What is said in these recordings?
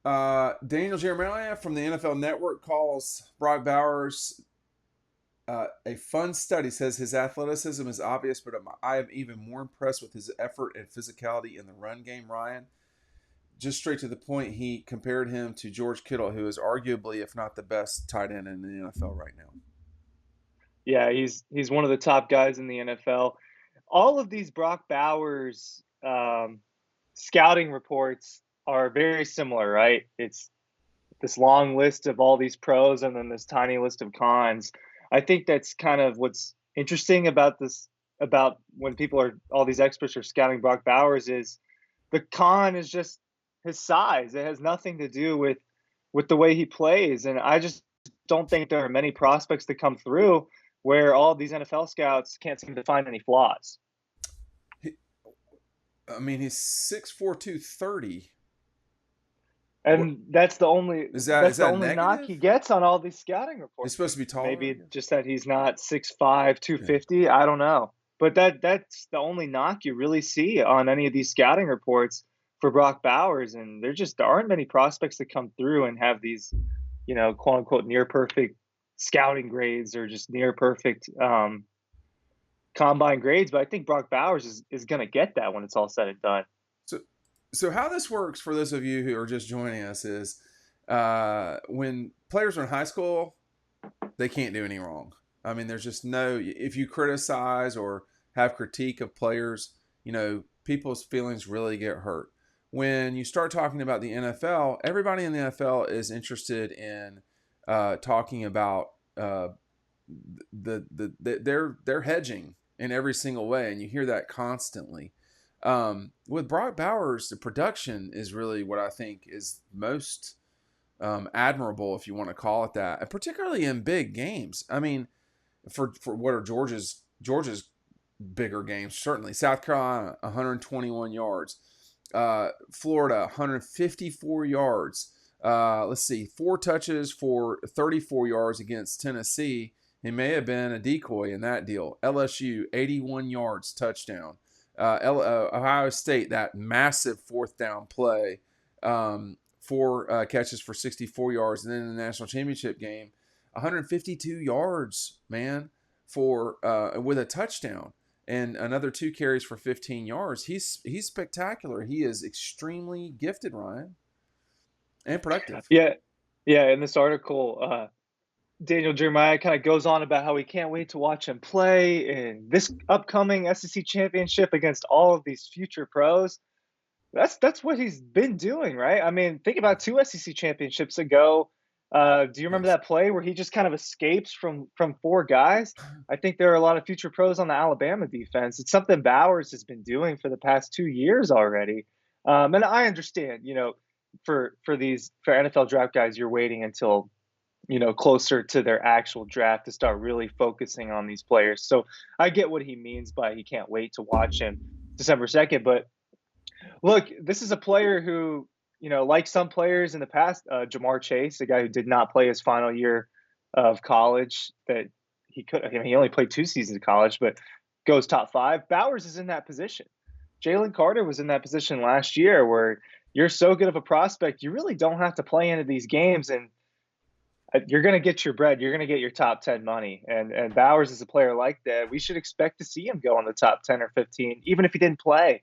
Daniel Jeremiah from the NFL Network calls Brock Bowers a fun study. Says his athleticism is obvious, but I am even more impressed with his effort and physicality in the run game. Ryan, just straight to the point, he compared him to George Kittle, who is arguably, if not the best tight end in the NFL right now. Yeah, he's one of the top guys in the NFL. All of these Brock Bowers scouting reports are very similar, right? It's this long list of all these pros and then this tiny list of cons. I think that's kind of what's interesting about this, about when people are, all these experts are scouting Brock Bowers, is the con is just his size. It has nothing to do with the way he plays. And I just don't think there are many prospects that come through where all these NFL scouts can't seem to find any flaws. He, I mean, he's 6'4", 230. What And is that's the that only knock negative? he gets on all these scouting He's reports. supposed to be taller, I Maybe guess. just that he's not 6'5", two Yeah. fifty. I don't know. But that's the only knock you really see on any of these scouting reports for Brock Bowers. And there aren't many prospects that come through and have these, quote unquote near perfect scouting grades or just near perfect combine grades. But I think Brock Bowers is gonna get that when it's all said and done. So, so how this works for those of you who are just joining us is when players are in high school, they can't do any wrong. I mean, there's just no, if you criticize or have critique of players, people's feelings really get hurt. When you start talking about the NFL, everybody in the NFL is interested in talking about they're hedging in every single way, and you hear that constantly. With Brock Bowers, the production is really what I think is most admirable, if you want to call it that, and particularly in big games. I mean, for what are Georgia's bigger games? Certainly, South Carolina 121 yards, Florida 154 yards. Let's see, 4 touches for 34 yards against Tennessee. He may have been a decoy in that deal. LSU 81 yards touchdown. Ohio State, that massive fourth down play, 4 catches for 64 yards, and then in the national championship game, 152 yards, man, for with a touchdown and another 2 carries for 15 yards. He's spectacular. He is extremely gifted, Ryan, and productive. Yeah, yeah. In this article, Daniel Jeremiah kind of goes on about how he can't wait to watch him play in this upcoming SEC championship against all of these future pros. That's what he's been doing, right? I mean, think about two SEC championships ago. Do you remember Yes. that play where he just kind of escapes from four guys? I think there are a lot of future pros on the Alabama defense. It's something Bowers has been doing for the past 2 years already. And I understand, for NFL draft guys, you're waiting until closer to their actual draft to start really focusing on these players. So I get what he means by he can't wait to watch him December 2nd. But look, this is a player who, like some players in the past, Jamar Chase, a guy who did not play his final year of college, that he could, I mean, he only played 2 seasons of college, but goes top five. Bowers is in that position. Jalen Carter was in that position last year where you're so good of a prospect, you really don't have to play into these games. And you're going to get your bread. You're going to get your top 10 money. And Bowers is a player like that. We should expect to see him go in the top 10 or 15, even if he didn't play.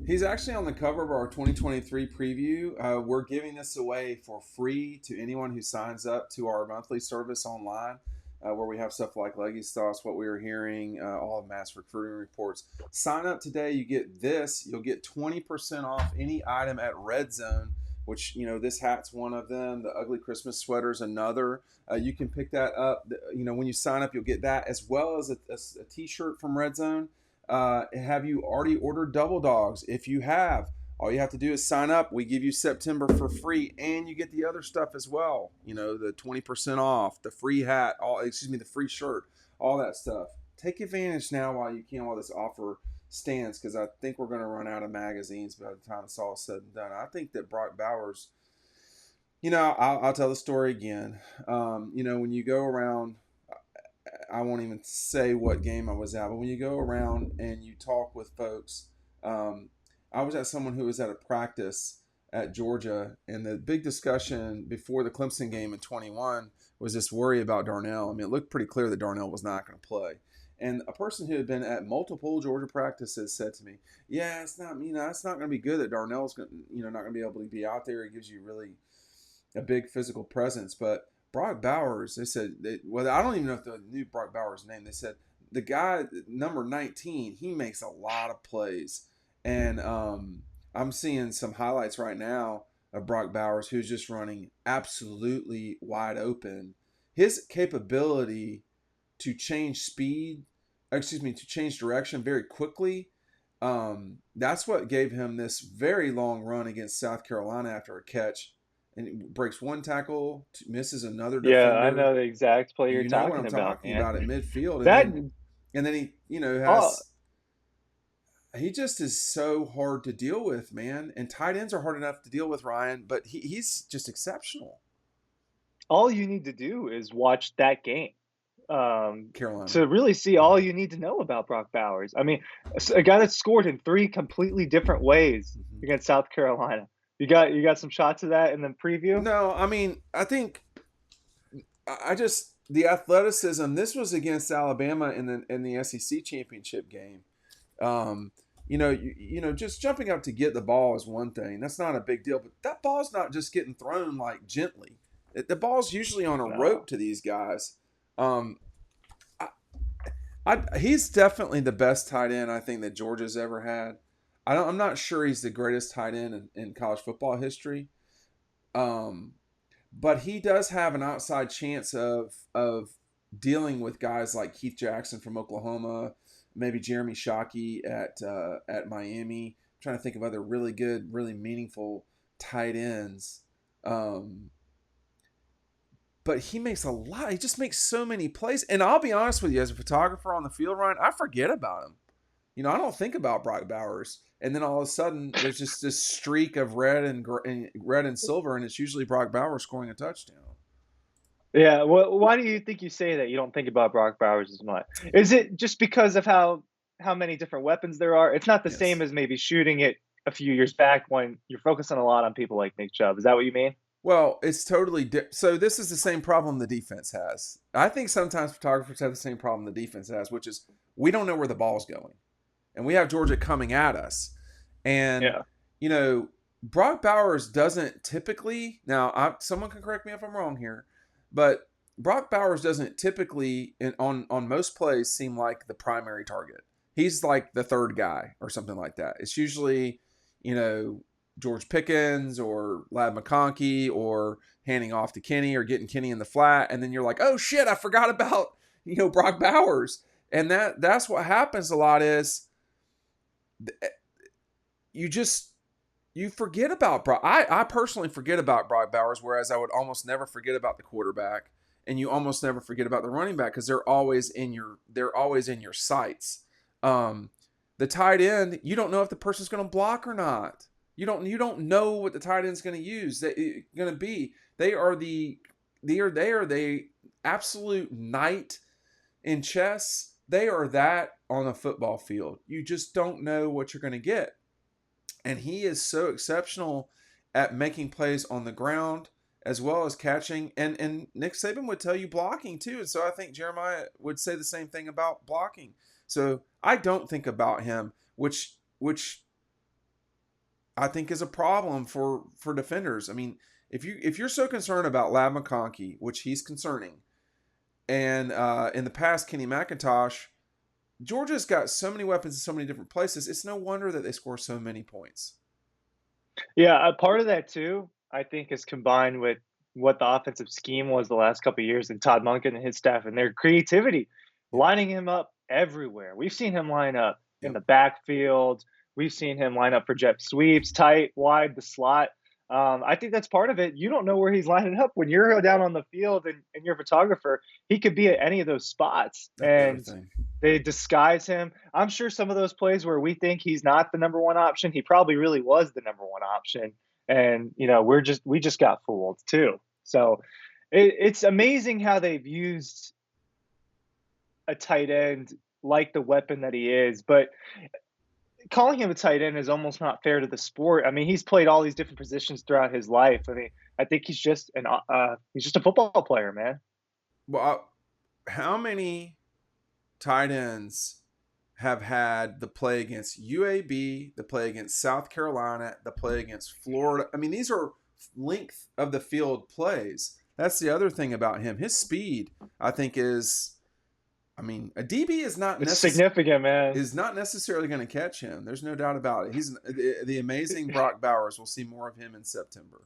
He's actually on the cover of our 2023 preview. We're giving this away for free to anyone who signs up to our monthly service online, where we have stuff like Leggy's Thoughts, What We Were Hearing, all of Mass Recruiting Reports. Sign up today. You get this. You'll get 20% off any item at Red Zone, which, this hat's one of them. The Ugly Christmas Sweater's another. You can pick that up. When you sign up, you'll get that as well as a t-shirt from Red Zone. Have you already ordered Double Dogs? If you have, all you have to do is sign up. We give you September for free, and you get the other stuff as well. The 20% off, the free hat, the free shirt, all that stuff. Take advantage now while you can, while this offer stands, because I think we're going to run out of magazines by the time it's all said and done. I think that Brock Bowers, I'll tell the story again. When you go around, I won't even say what game I was at, but when you go around and you talk with folks, I was at someone who was at a practice at Georgia, and the big discussion before the Clemson game in 21 was this worry about Darnell. I mean, it looked pretty clear that Darnell was not going to play. And a person who had been at multiple Georgia practices said to me, "Yeah, it's not, it's not going to be good that Darnell's going, not going to be able to be out there. It gives you really a big physical presence." But Brock Bowers, they said, well, I don't even know if they knew Brock Bowers' name. They said the guy number 19, he makes a lot of plays, and I'm seeing some highlights right now of Brock Bowers, who's just running absolutely wide open. His capability to change speed, to change direction very quickly. That's what gave him this very long run against South Carolina after a catch, and it breaks one tackle, misses another Yeah, I defender. know the exact play you're You know what talking I'm about, talking man. about at midfield, That and then he, oh, has he just is so hard to deal with, man. And tight ends are hard enough to deal with, Ryan, but he's just exceptional. all you need to do is watch that game Carolina. to really see all you need to know about Brock Bowers. I mean, a guy that scored in three completely different ways Mm-hmm. against South Carolina. You got some shots of that in the preview? No, I mean, I think I just the athleticism. This was against Alabama in the SEC championship game. Um, just jumping up to get the ball is one thing. That's not a big deal. But that ball's not just getting thrown like gently. The ball's usually on a No. rope to these guys. Um, he's definitely the best tight end I think that Georgia's ever had. I'm not sure he's the greatest tight end in college football history. Um, but he does have an outside chance of dealing with guys like Keith Jackson from Oklahoma, maybe Jeremy Shockey at Miami. I'm trying to think of other really good, really meaningful tight ends. Um, but he makes a lot. He just makes so many plays. And I'll be honest with you, as a photographer on the field, Ryan, I forget about him. I don't think about Brock Bowers, and then all of a sudden there's just this streak of red and silver, and it's usually Brock Bowers scoring a touchdown. Yeah, well, why do you think you say that you don't think about Brock Bowers as much? Is it just because of how many different weapons there are? It's not the same Yes. as maybe shooting it a few years back when you're focusing a lot on people like Nick Chubb. Is that what you mean? Well, it's totally so. This is the same problem the defense has. I think sometimes photographers have the same problem the defense has, which is we don't know where the ball's going, and we have Georgia coming at us, and Yeah. you know Brock Bowers doesn't typically. Now, someone can correct me if I'm wrong here, but Brock Bowers doesn't typically on most plays seem like the primary target. He's like the third guy or something like that. It's usually, you know, George Pickens or Lad McConkey or handing off to Kenny or getting Kenny in the flat, and then you're like, oh shit, I forgot about Brock Bowers, and that's what happens a lot is you just you forget about Brock. I personally forget about Brock Bowers, whereas I would almost never forget about the quarterback, and you almost never forget about the running back because they're always in your sights. Um, the tight end, you don't know if the person's going to block or not. You don't know what the tight end's going to use. Going to be. They are the absolute knight in chess. They are that on a football field. You just don't know what you're going to get. And he is so exceptional at making plays on the ground as well as catching. And Nick Saban would tell you blocking too. And so I think Jeremiah would say the same thing about blocking. So I don't think about him, which I think is a problem for defenders. I mean, if you're so concerned about Lab McConkey, which he's concerning, and in the past Kenny McIntosh, Georgia's got so many weapons in so many different places. It's no wonder that they score so many points. Yeah, a part of that too, I think, is combined with what the offensive scheme was the last couple of years and Todd Monken and his staff and their creativity, Yep. lining him up everywhere. We've seen him line up in Yep. the backfield. We've seen him line up for jet sweeps, tight, wide, the slot. I think that's part of it. You don't know where he's lining up when you're down on the field and you're a photographer. He could be at any of those spots, That's the other and thing. they disguise him. I'm sure some of those plays where we think he's not the number one option, he probably really was the number one option. And we just got fooled too. So it's amazing how they've used a tight end like the weapon that he is. But calling him a tight end is almost not fair to the sport. I mean, he's played all these different positions throughout his life. I mean, I think he's just a football player, man. Well, how many tight ends have had the play against UAB, the play against South Carolina, the play against Florida? I mean, these are length of the field plays. That's the other thing about him. His speed, I think, is. I mean, a DB It's significant, man. is not necessarily going to catch him. There's no doubt about it. He's the amazing Brock Bowers. We'll see more of him in September.